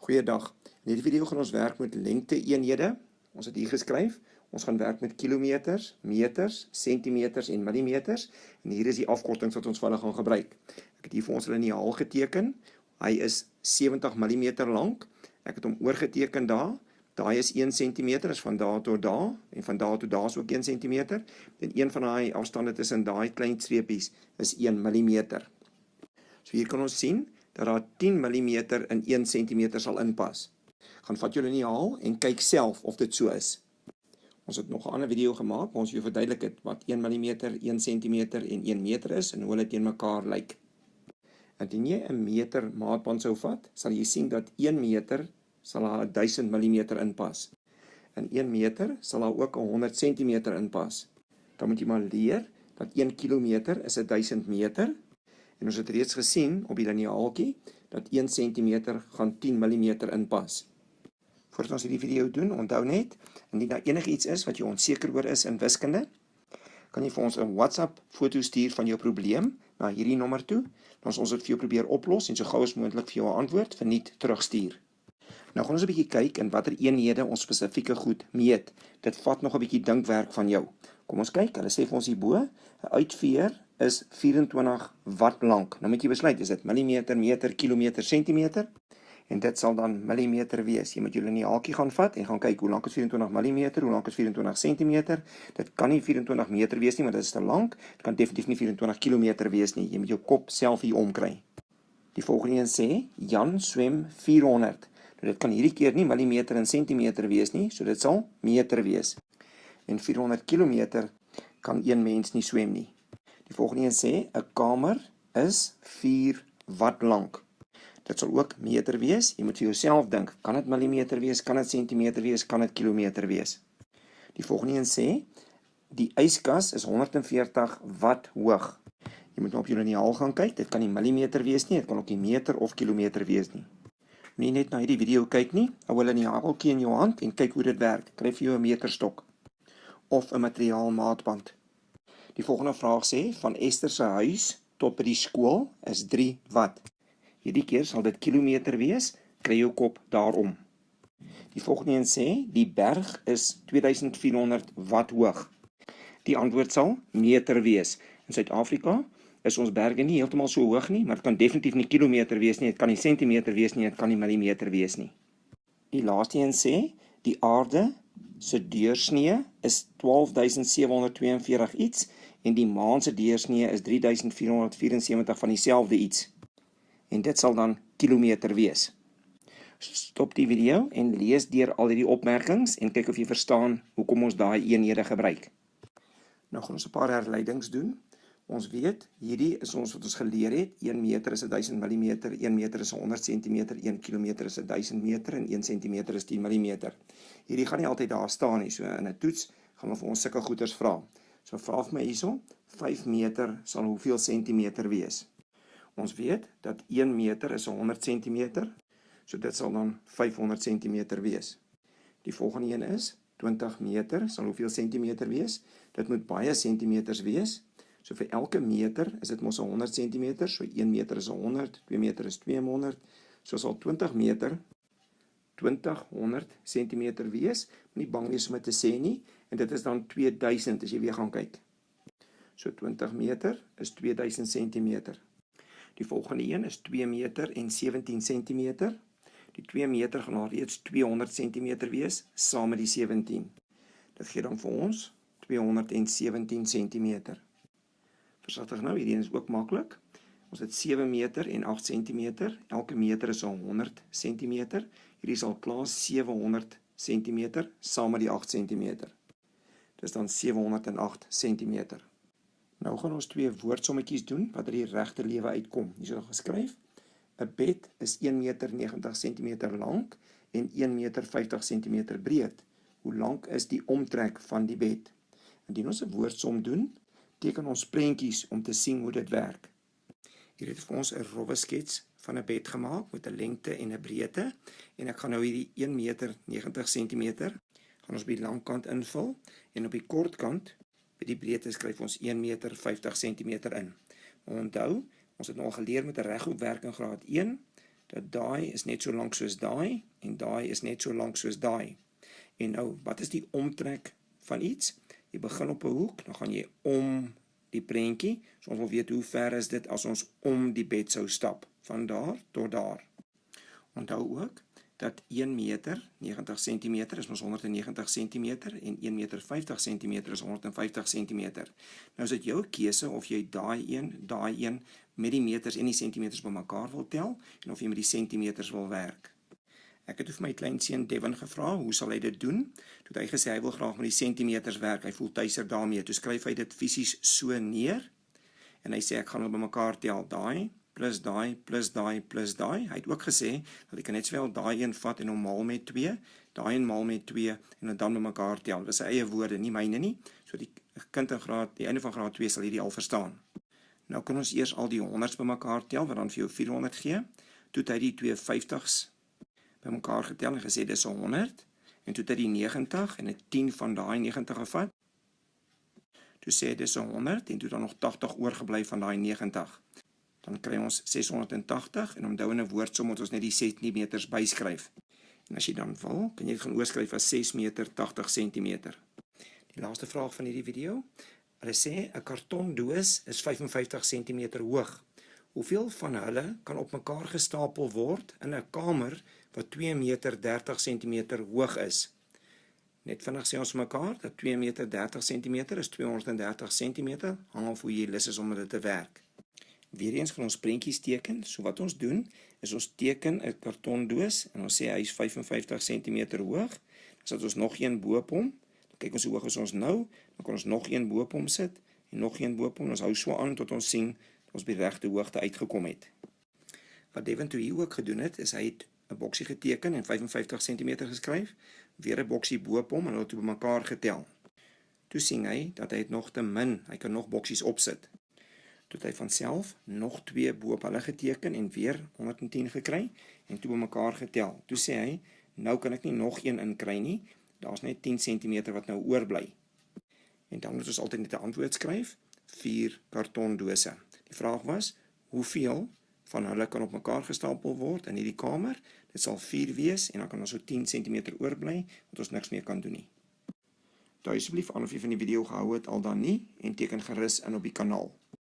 Goeiedag. In hierdie video gaan ons werk met lengte-eenhede. Ons het hier geskryf. Ons gaan werk met kilometers, meters, sentimeters en millimeters. En hier is die afkortings wat ons vandag gaan gebruik. Ek het hier vir ons liniaal geteken. Hy is 70 mm lank. Ek het hom oorgeteken daar. Daai is 1 cm, is van daar tot daar. En van daar tot daar is ook 1 cm. En een van daai afstande tussen daai klein streepies is 1 mm. So hier kan ons sien dat daar 10 mm in 1 cm sal inpas. Gaan vat jou liniaal en kyk self of dit so is. Ons het nog 'n ander video gemaak waar ons jou verduidelik het wat 1 mm, 1 cm en 1 meter is en hoe hulle teen mekaar lyk. Indien jy 'n meter maatband sou vat, sal jy sien dat 1 meter sal daar 1000 mm inpas. In 1 meter sal daar ook 100 cm inpas. Dan moet jy maar leer dat 1 kilometer is 1000 meter. En ons het reeds gesien op die liniaaltjie dat 1 cm gaan 10 mm inpas. Voordat ons hierdie video doen, onthou net, indien daar enigiets is wat jy onseker oor is in wiskunde, kan jy vir ons 'n WhatsApp foto stuur van jou probleem na hierdie nommer toe, dan ons dit vir jou probeer oplos en so gou as moontlik vir jou 'n antwoord verniet terugstuur. Nou gaan ons 'n bietjie kyk in watter eenhede ons spesifieke goed meet. Dit vat nog 'n bietjie dinkwerk van jou. Kom ons kyk, hulle sê vir ons hierbo, 'n uitveer is 24 watt lank. Nou moet jy besluit, is dit millimeter, meter, kilometer, sentimeter? En dit sal dan millimeter wees. Jy moet jou liniaaltjie gaan vat en gaan kyk hoe lank is 24 millimeter, hoe lank is 24 centimeter. Dit kan nie 24 meter wees nie, want dit is te lank. Dit kan definitief nie 24 kilometer wees nie. Jy moet jou kop self hier omkry. Die volgende een sê, Jan swem 400. Nou dit kan hierdie keer nie millimeter en centimeter wees nie, so dit sal meter wees. En 400 kilometer kan een mens nie swem nie. Die volgende een sê, 'n kamer is 4 watt lank. Dit sal ook meter wees. Jy moet vir jouself dink, kan dit millimeter wees, kan dit centimeter wees, kan dit kilometer wees. Die volgende een sê, die yskas is 140 watt hoog. Jy moet nou op jou liniaal gaan kyk, dit kan nie millimeter wees nie, dit kan ook nie meter of kilometer wees nie. Nie net na hierdie video kyk nie, hou 'n liniaaltjie in jou hand en kyk hoe dit werk. Kry vir jou 'n meterstok of 'n materiaalmaatband. Die volgende vraag sê, van Esther se huis tot by die skool is 3 watt. Hierdie keer sal dit kilometer wees, kry jou kop daarom. Die volgende een sê, die berg is 2400 watt hoog. Die antwoord sal meter wees. In Suid-Afrika is ons berge nie heeltemal so hoog nie, maar dit kan definitief nie kilometer wees nie, dit kan nie centimeter wees nie, dit kan nie millimeter wees nie. Die laaste een sê, die aarde se deursnee is 12742 iets en die maan se deursnee is 3474 van dieselfde iets. En dit sal dan kilometer wees. Stop die video en lees deur al hierdie opmerkings en kyk of jy verstaan hoekom ons daai eenhede gebruik. Nou gaan ons 'n paar herleidings doen. Ons weet, hierdie is ons wat ons geleer het, 1 meter is 1000 mm, 1 meter is 100 cm, 1 kilometer is 1000 meter en 1 cm is 10 mm. Hierdie gaan nie altyd daar staan nie, so in 'n toets gaan ons vir ons sulke goeters vra. So vra vir my hierso, 5 meter sal hoeveel centimeter wees? Ons weet dat 1 meter is 100 cm, so dit sal dan 500 cm wees. Die volgende een is, 20 meter sal hoeveel centimeter wees? Dit moet baie centimeters wees. So vir elke meter is dit mos 100 cm, so 1 meter is 100, 2 meter is 200, so sal 20 meter 2000 cm wees, nie bang wees om dit te sê nie, en dit is dan 2000 as jy weer gaan kyk. So 20 meter is 2000 cm. Die volgende een is 2 meter en 17 cm. Die 2 meter gaan al reeds 200 cm wees, saam met die 17. Dit gee dan vir ons 217 cm. Versigtig nou, hierdie is ook maklik. Ons het 7 meter en 8 cm. Elke meter is 100 cm. Hierdie sal klaar 700 cm saam met die 8 cm. Dit is dan 708 cm. Nou gaan ons 2 woordsommetjies doen wat uit die regte lewe uitkom. Hier is dit geskryf. 'n bed is 1 meter 90 cm lank en 1 meter 50 cm breed. Hoe lank is die omtrek van die bed? Indien ons 'n woordsom doen, teken ons prentjies om te sien hoe dit werk. Hier het vir ons 'n rowwe skets van 'n bed gemaak met 'n lengte en 'n breedte en ek gaan nou hierdie 1 meter 90 cm gaan ons by die lang kant invul en op die kort kant by die breedte skryf ons 1 meter 50 cm in. Maar onthou, ons het nou al geleer met 'n reghoek werk in graad 1 dat daai is net so lank soos daai, en daai is net so lank soos daai. En nou, wat is die omtrek van iets? Jy begin op 'n hoek, dan gaan jy om die prentjie, so ons wil weet hoe ver is dit as ons om die bed sou stap, van daar tot daar. Onthou ook, dat 1 meter, 90 cm is ons 190 cm, en 1 meter 50 cm is 150 cm. Nou is dit jou keuse of jy daai een, met die meters en die centimeters bymekaar wil tel, en of jy met die centimeters wil werk. Ek het vir my kleinseun Devin gevra, hoe sal hy dit doen? Toe het hy gesê, hy wil graag met die centimeters werk, hy voel tuiser daarmee, toe skryf hy dit fisies so neer, en hy sê, ek gaan hulle bymekaar tel, daai, plus daai, plus daai, plus daai. Hy het ook gesê, dat ek kan net sowel daai een vat en hom maal met 2, daai een maal met 2, en dan bymekaar tel. Dit is sy eie woorde, nie myne nie, so die kind in die einde van graad 2 sal hierdie al verstaan. Nou kan ons eers al die 100s bymekaar tel, wat dan vir jou 400 gee, toe het hy die 2 50s bymekaar getel en gesê, dis 100, en toe het hy die 90, en 10 van daai 90 gevat, toe sê dis 100, en toe dan nog 80 oorgebly van daai 90. Dan kry ons 680, en onthou in 'n woordsom moet ons net die centimeters byskryf. En as jy dan wil, kan jy dit gaan oorskryf as 6 meter 80 centimeter. Die laaste vraag van hierdie video, hulle sê, 'n kartondoos is 55 centimeter hoog. Hoeveel van hulle kan op mekaar gestapel word in 'n kamer wat 2 meter 30 centimeter hoog is? Net vinnig sê ons mekaar, dat 2 meter 30 centimeter is 230 centimeter, hang af hoe jy lus is om dit te werk. Weereens gaan ons prentjies teken, so wat ons doen, is ons teken 'n kartondoos, en ons sê hy is 55 cm hoog, dan sit ons nog een boop hom, dan kyk ons hoe hoog is ons nou, dan kan ons nog een boop hom sit, en nog een boop hom, ons hou so aan tot ons sien, dat ons by die regte hoogte uitgekom het. Wat Devin toe hier ook gedoen het, is hy het 'n boksie geteken en 55 cm geskryf, weer 'n boksie boop hom, en hulle het toe bymekaar getel. Toe sien hy, dat hy het nog te min, hy kan nog boksies opsit. Toe het hy vanself nog 2 boop hulle geteken en weer 110 gekry en toe bymekaar getel. Toe sê hy, nou kan ek nie nog een inkry nie, daar's net 10 cm wat nou oorbly. En dan moet ons altyd net 'n antwoord skryf, 4 kartondose. Die vraag was, hoeveel van hulle kan op mekaar gestapel word in hierdie kamer? Dit sal 4 wees en dan kan ons so 10 cm oorbly, wat ons niks meer kan doen nie. Daai asseblief aan of jy van die video gehou het al dan nie en teken gerus in op die kanaal.